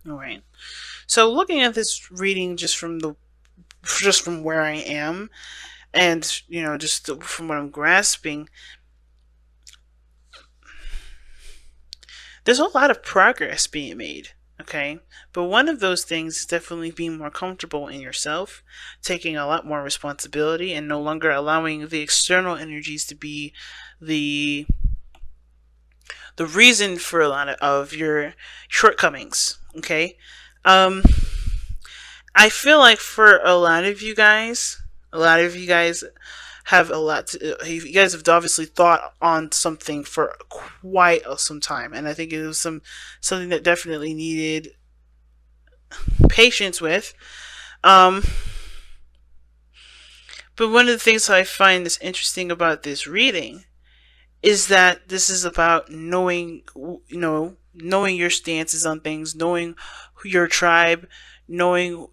All right. So looking at this reading just from where I am, and just from what I'm grasping, there's a lot of progress being made. Okay, but one of those things is definitely being more comfortable in yourself, taking a lot more responsibility, and no longer allowing the external energies to be the the reason for a lot of your shortcomings. Okay, um, I feel like for a lot of you guys have a lot to. You guys have obviously thought on something for quite some time, and I think it was something that definitely needed patience with. Um, but one of the things I find is interesting about this reading is that this is about knowing your stances on things, knowing your tribe, knowing,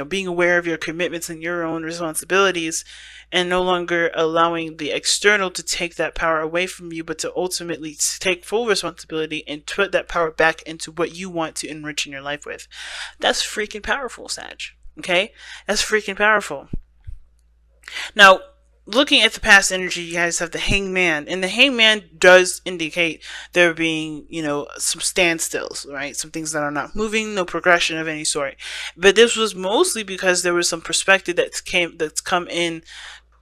being aware of your commitments and your own responsibilities, and no longer allowing the external to take that power away from you, but to ultimately take full responsibility and put that power back into what you want to enrich in your life with. That's freaking powerful, Sag. Okay? That's freaking powerful. Now, looking at the past energy, you guys have the hangman, and the hangman does indicate there being, some standstills, right? Some things that are not moving, no progression of any sort. But this was mostly because there was some perspective that's come in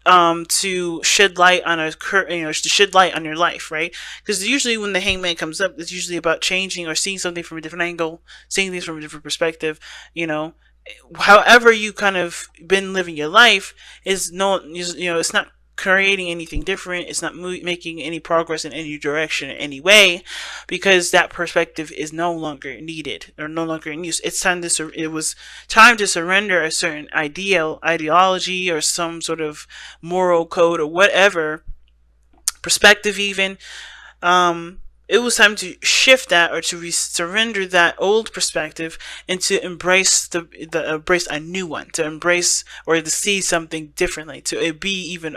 to shed light on to shed light on your life, right? Because usually when the hangman comes up, it's usually about changing or seeing something from a different angle, seeing things from a different perspective, you know, however you kind of been living your life is no, it's not creating anything different. It's not making any progress in any direction in any way, because that perspective is no longer needed or no longer in use. It was time to surrender a certain ideology or some sort of moral code or whatever perspective even. um it was time to shift that, or to surrender that old perspective, and to embrace a new one, to embrace or to see something differently, to be even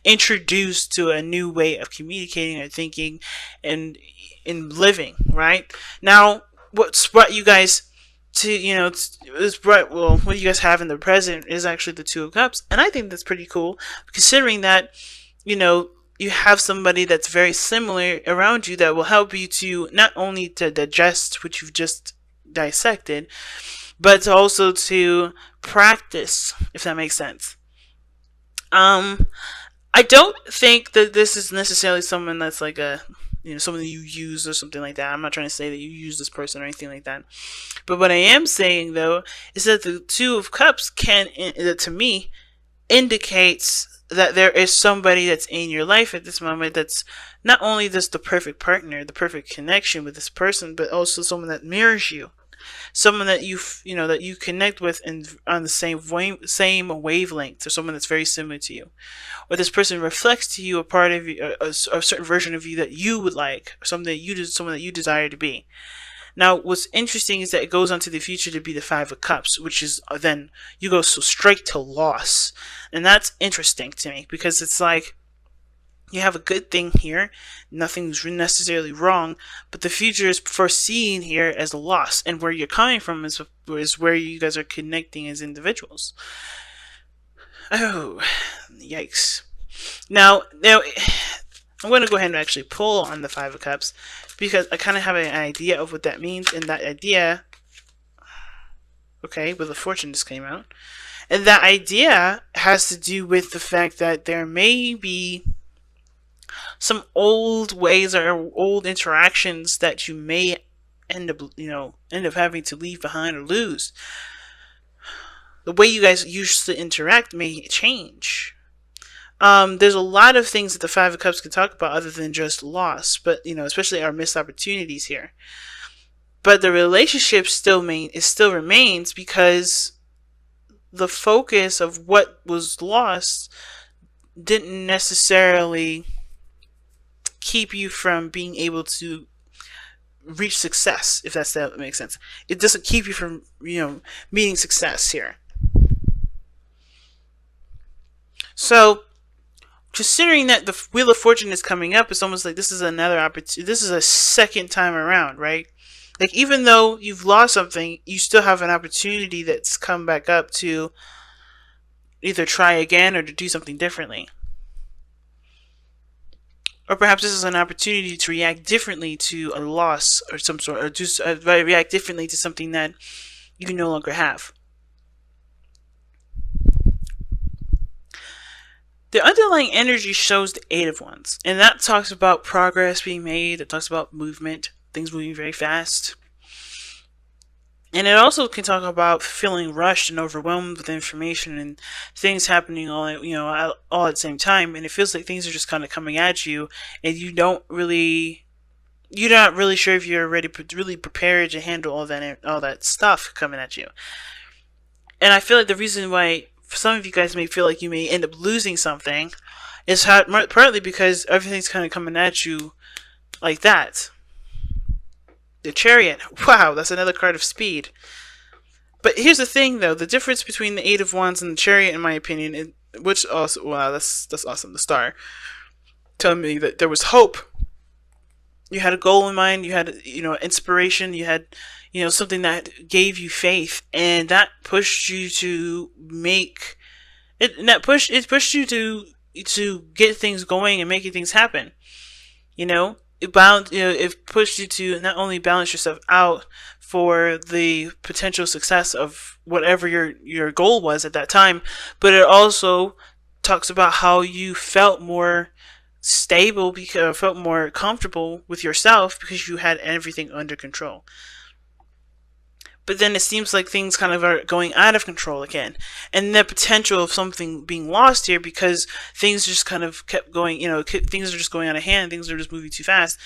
introduced to a new way of communicating or thinking and in living. Right now, what's brought you guys to, is brought well what you guys have in the present is actually the Two of Cups, and I think that's pretty cool, considering that you know you have somebody that's very similar around you that will help you to not only to digest what you've just dissected, but also to practice, if that makes sense. um I don't think that this is necessarily someone that's like a, someone that you use or something like that. I'm not trying to say that you use this person or anything like that. But what I am saying though is that the Two of Cups to me, indicates that there is somebody that's in your life at this moment that's not only just the perfect partner, the perfect connection with this person, but also someone that mirrors you, someone that that you connect with on the same wavelength, or someone that's very similar to you, or this person reflects to you a part of you, a certain version of you that you would like, or someone that you desire to be. Now, what's interesting is that it goes on to the future to be the Five of Cups, which is then you go so straight to loss. And that's interesting to me, because it's like you have a good thing here, nothing's necessarily wrong, but the future is foreseen here as a loss, and where you're coming from is where you guys are connecting as individuals. Oh, yikes. Now, I'm going to go ahead and actually pull on the Five of Cups, because I kind of have an idea of what that means, and that idea, okay, with the Fortune just came out, and that idea has to do with the fact that there may be some old ways or old interactions that you may end up having to leave behind or lose. The way you guys used to interact may change. There's a lot of things that the Five of Cups can talk about other than just loss, but especially our missed opportunities here. But the relationship still remains, because the focus of what was lost didn't necessarily keep you from being able to reach success, if that makes sense. It doesn't keep you from meeting success here. So, considering that the Wheel of Fortune is coming up, it's almost like this is another opportunity. This is a second time around, right? Like, even though you've lost something, you still have an opportunity that's come back up to either try again or to do something differently. Or perhaps this is an opportunity to react differently to a loss or some sort, or just react differently to something that you no longer have. The underlying energy shows the Eight of Wands, and that talks about progress being made. It talks about movement, things moving very fast. And it also can talk about feeling rushed and overwhelmed with information and things happening all at the same time. And it feels like things are just kind of coming at you, and you're not really sure if you're really prepared to handle all that stuff coming at you. And I feel like the reason why some of you guys may feel like you may end up losing something is partly because everything's kind of coming at you like that. The Chariot. Wow, that's another card of speed. But here's the thing, though. The difference between the Eight of Wands and the Chariot, in my opinion, which also, wow, that's awesome. The Star telling me that there was hope. You had a goal in mind. You had, inspiration. You had, something that gave you faith, and that pushed you to make it. And it pushed you to get things going and making things happen. It pushed you to not only balance yourself out for the potential success of whatever your goal was at that time, but it also talks about how you felt more stable, because felt more comfortable with yourself because you had everything under control. But then it seems like things kind of are going out of control again, and the potential of something being lost here because things just kind of kept going. Things are just going out of hand. Things are just moving too fast.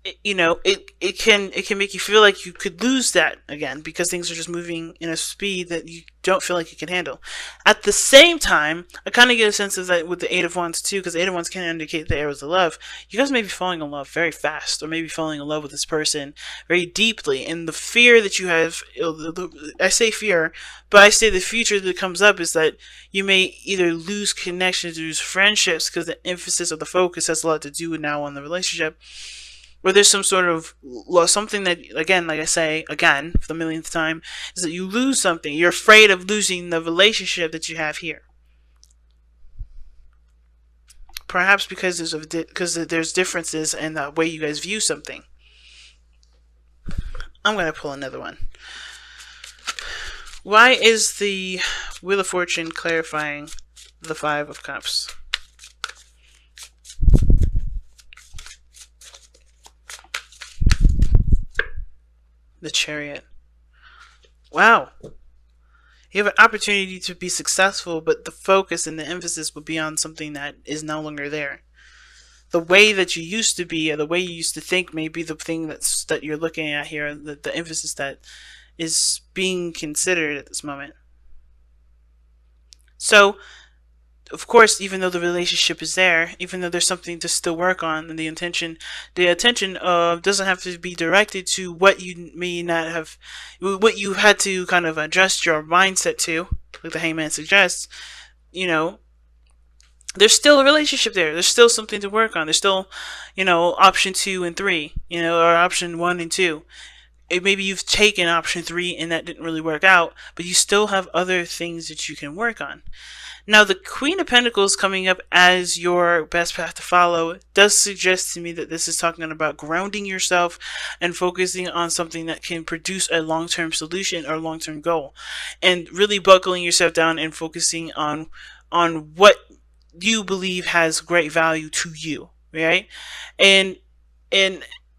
It can make you feel like you could lose that again because things are just moving in a speed that you don't feel like you can handle. At the same time, I kind of get a sense of that with the Eight of Wands too, because the Eight of Wands can indicate the arrows of love. You guys may be falling in love very fast, or maybe falling in love with this person very deeply, and the fear that you have, I say fear, but I say the future that comes up is that you may either lose connections, lose friendships, because the emphasis of the focus has a lot to do with now on the relationship. Or there's some sort of something that, again, like I say, again, for the millionth time, is that you lose something. You're afraid of losing the relationship that you have here. Perhaps because there's differences in the way you guys view something. I'm going to pull another one. Why is the Wheel of Fortune clarifying the Five of Cups? The Chariot. Wow. You have an opportunity to be successful, but the focus and the emphasis will be on something that is no longer there. The way that you used to be, or the way you used to think, may be the thing that you're looking at here, the emphasis that is being considered at this moment. So, of course, even though the relationship is there, even though there's something to still work on, and the attention doesn't have to be directed to what you may not have, what you had to kind of adjust your mindset to, like the Hangman suggests. There's still a relationship there. There's still something to work on. There's still, option 2 and 3, or option 1 and 2. Maybe you've taken option 3 and that didn't really work out, but you still have other things that you can work on. Now, the Queen of Pentacles coming up as your best path to follow does suggest to me that this is talking about grounding yourself and focusing on something that can produce a long-term solution or long-term goal, and really buckling yourself down and focusing on what you believe has great value to you, right? And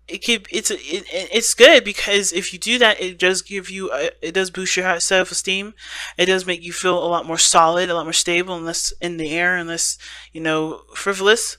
it's good, because if you do that, it does it does boost your self-esteem. It does make you feel a lot more solid, a lot more stable, and less in the air, and less frivolous.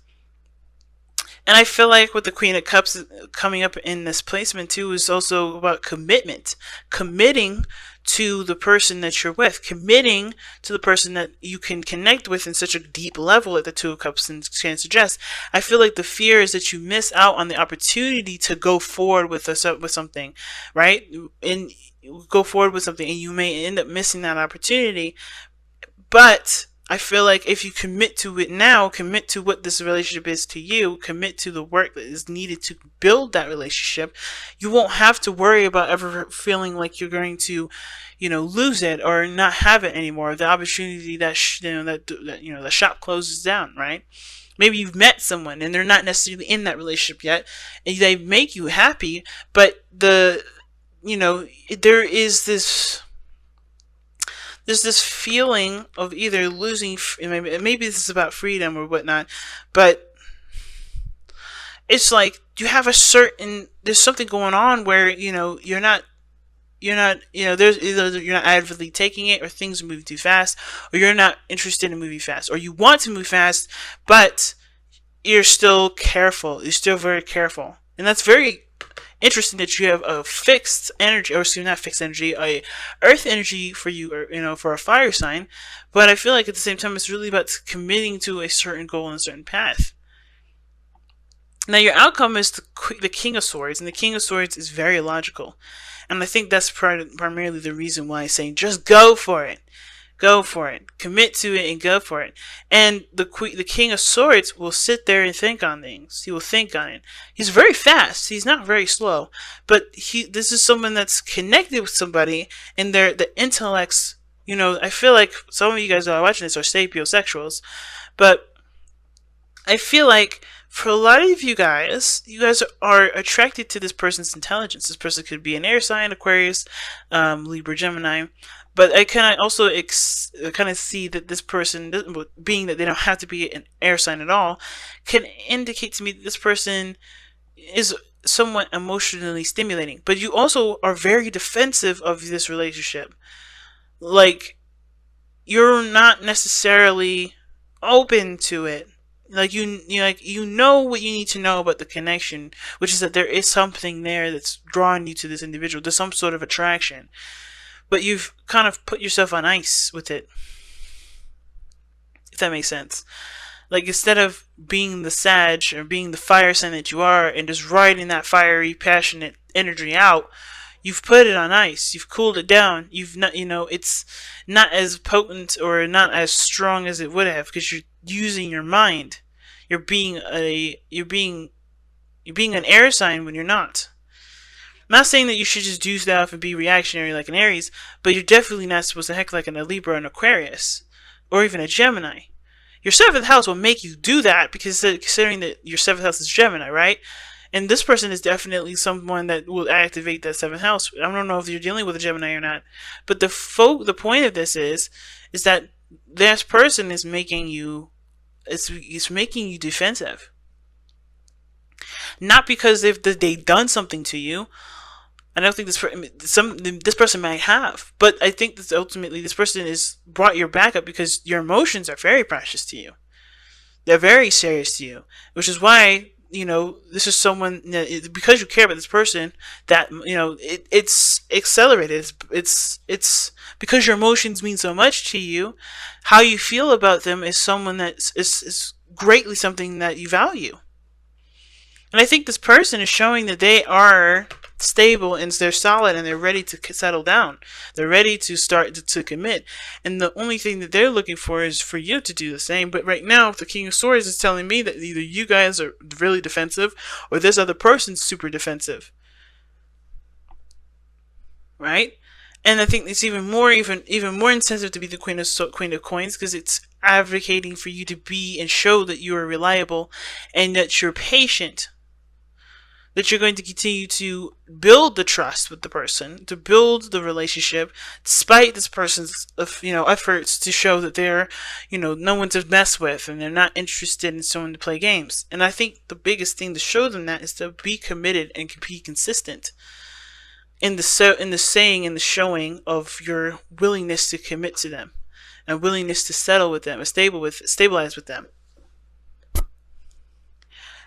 And I feel like with the Queen of Cups coming up in this placement too is also about commitment. Committing to the person that you're with. Committing to the person that you can connect with in such a deep level that the Two of Cups can suggest. I feel like the fear is that you miss out on the opportunity to go forward with something, right? And go forward with something, and you may end up missing that opportunity. But I feel like if you commit to it now, commit to what this relationship is to you, commit to the work that is needed to build that relationship, you won't have to worry about ever feeling like you're going to, lose it or not have it anymore. The opportunity that the shop closes down, right? Maybe you've met someone and they're not necessarily in that relationship yet, and they make you happy, but there is this there's this feeling of either losing, maybe this is about freedom or whatnot, but it's like there's something going on where there's either you're not avidly taking it, or things are moving too fast, or you're not interested in moving fast, or you want to move fast, but you're still careful. You're still very careful, and that's very interesting that you have a fixed energy, or excuse me, not fixed energy, a earth energy for you, or for a fire sign. But I feel like at the same time, it's really about committing to a certain goal and a certain path. Now, your outcome is the King of Swords, and the King of Swords is very logical. And I think that's primarily the reason why I'm saying just go for it. Go for it. Commit to it and go for it. And the King of Swords will sit there and think on things. He will think on it. He's very fast. He's not very slow. But this is someone that's connected with somebody, and the intellects, I feel like some of you guys that are watching this are sapiosexuals, but I feel like for a lot of you guys are attracted to this person's intelligence. This person could be an air sign, Aquarius, Libra, Gemini. But I can also kind of see that this person, being that they don't have to be an air sign at all, can indicate to me that this person is somewhat emotionally stimulating. But you also are very defensive of this relationship. Like, you're not necessarily open to it. Like, you know what you need to know about the connection, which is that there is something there that's drawing you to this individual. There's some sort of attraction. But you've kind of put yourself on ice with it, if that makes sense. Like, instead of being the Sag or being the fire sign that you are and just riding that fiery, passionate energy out, you've put it on ice. You've cooled it down. You've not, it's not as potent or not as strong as it would have, because you're using your mind. You're being an air sign when you're not. I'm not saying that you should just do stuff and be reactionary like an Aries, but you're definitely not supposed to act like an Libra, an Aquarius, or even a Gemini. Your 7th house will make you do that, because considering that your 7th house is Gemini, right? And this person is definitely someone that will activate that 7th house. I don't know if you're dealing with a Gemini or not, but the point of this is that this person is making you, it's making you defensive. Not because they've done something to you. I don't think this person might have, but I think that ultimately this person is brought your back up because your emotions are very precious to you. They're very serious to you, which is why this is someone because you care about this person that it's accelerated. It's because your emotions mean so much to you. How you feel about them is someone that is greatly something that you value. And I think this person is showing that they are stable and they're solid and they're ready to settle down. They're ready to start to commit. And the only thing that they're looking for is for you to do the same. But right now, the King of Swords is telling me that either you guys are really defensive or this other person's super defensive. Right? And I think it's even more incentive to be the Queen of Coins, because it's advocating for you to be and show that you are reliable and that you're patient. That you're going to continue to build the trust with the person, to build the relationship, despite this person's efforts to show that they're no one to mess with and they're not interested in someone to play games. And I think the biggest thing to show them that is to be committed and be consistent in the saying and the showing of your willingness to commit to them and willingness to settle with them and stabilize with them.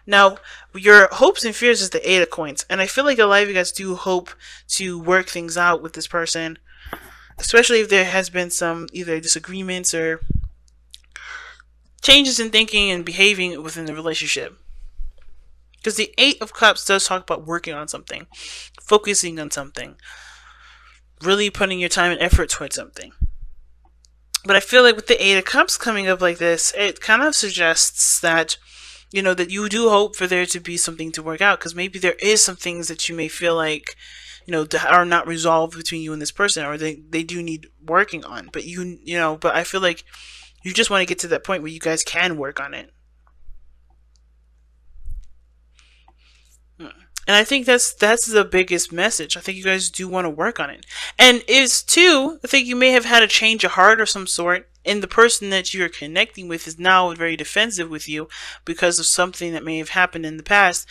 Now, your hopes and fears is the 8 of Coins. And I feel like a lot of you guys do hope to work things out with this person. Especially if there has been some either disagreements or changes in thinking and behaving within the relationship. Because the 8 of Cups does talk about working on something. Focusing on something. Really putting your time and effort towards something. But I feel like with the Eight of Cups coming up like this, it kind of suggests that, that you do hope for there to be something to work out, because maybe there is some things that you may feel like, are not resolved between you and this person, or they do need working on. But but I feel like you just want to get to that point where you guys can work on it. And I think that's the biggest message. I think you guys do want to work on it. And is too, I think you may have had a change of heart of some sort, and the person that you're connecting with is now very defensive with you because of something that may have happened in the past.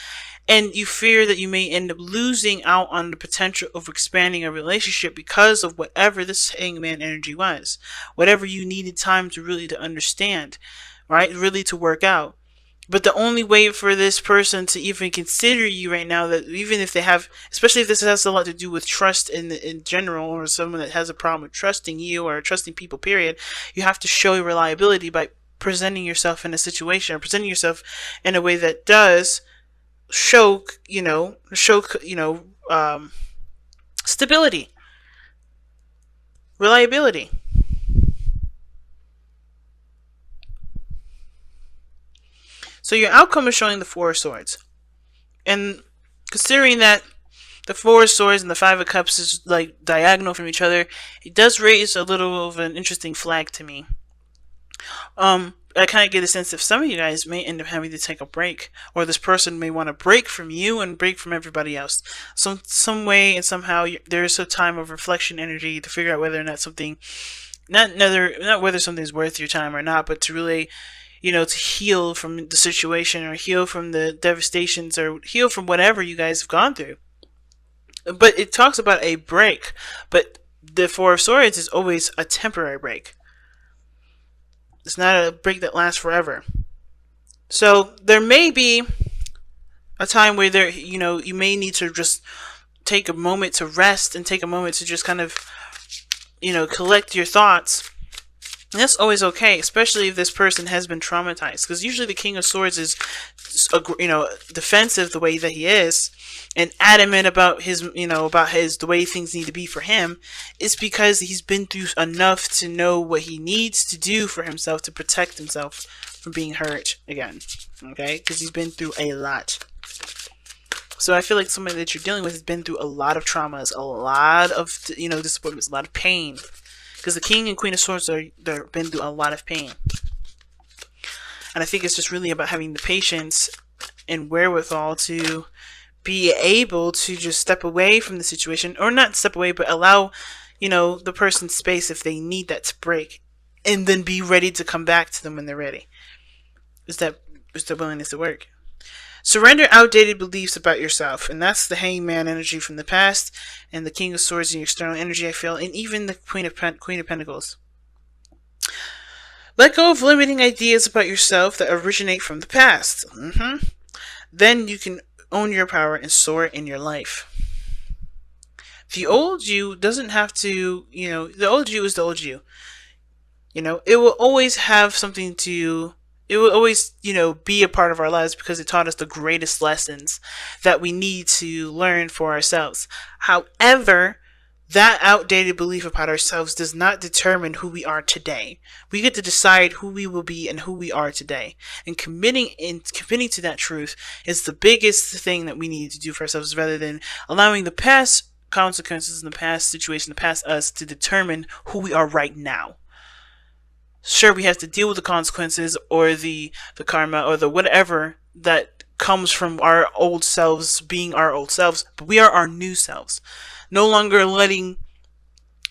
And you fear that you may end up losing out on the potential of expanding a relationship because of whatever this hangman energy was. Whatever you needed time to really to understand, right? Really to work out. But the only way for this person to even consider you right now, that even if they have, especially if this has a lot to do with trust in general, or someone that has a problem with trusting you or trusting people, period, you have to show your reliability by presenting yourself in a situation, or presenting yourself in a way that does show, stability, reliability. So your outcome is showing the Four of Swords. And considering that the Four of Swords and the Five of Cups is like diagonal from each other, it does raise a little of an interesting flag to me. I kind of get a sense if some of you guys may end up having to take a break, or this person may want to break from you and break from everybody else. Some way and somehow there's a time of reflection energy to figure out whether or not something, not whether something's worth your time or not, but to really, to heal from the situation, or heal from the devastations, or heal from whatever you guys have gone through. But it talks about a break, but the Four of Swords is always a temporary break. It's not a break that lasts forever. So there may be a time where you may need to just take a moment to rest and take a moment to just kind of, collect your thoughts. And that's always okay, especially if this person has been traumatized, because usually the King of Swords is, defensive the way that he is, and adamant about his, the way things need to be for him, is because he's been through enough to know what he needs to do for himself to protect himself from being hurt again. Okay, because he's been through a lot. So I feel like somebody that you're dealing with has been through a lot of traumas, a lot of disappointments, a lot of pain. Because the King and Queen of Swords they're been through a lot of pain. And I think it's just really about having the patience and wherewithal to be able to just step away from the situation, or not step away, but allow, the person space if they need that to break, and then be ready to come back to them when they're ready. Is the willingness to work. Surrender outdated beliefs about yourself, and that's the Hangman energy from the past, and the King of Swords and your external energy, I feel, and even the Queen of Pentacles. Let go of limiting ideas about yourself that originate from the past. Then you can own your power and soar in your life. The old you doesn't have to, the old you is the old you. It will always have something to... It will always, be a part of our lives because it taught us the greatest lessons that we need to learn for ourselves. However, that outdated belief about ourselves does not determine who we are today. We get to decide who we will be and who we are today. And committing to that truth is the biggest thing that we need to do for ourselves, rather than allowing the past consequences and the past situation, the past us, to determine who we are right now. Sure, we have to deal with the consequences, or the karma, or the whatever that comes from our old selves being our old selves, but we are our new selves. No longer letting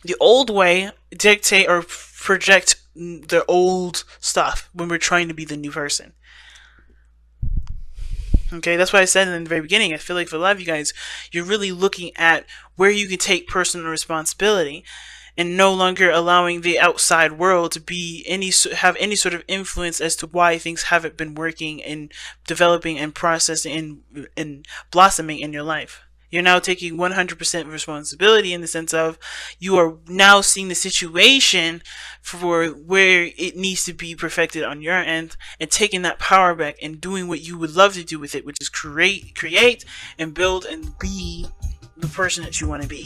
the old way dictate or project the old stuff when we're trying to be the new person. Okay, that's why I said in the very beginning, I feel like for a lot of you guys, you're really looking at where you can take personal responsibility, and no longer allowing the outside world to have any sort of influence as to why things haven't been working and developing and processing and blossoming in your life. You're now taking 100% responsibility, in the sense of you are now seeing the situation for where it needs to be perfected on your end, and taking that power back and doing what you would love to do with it, which is create and build and be the person that you want to be.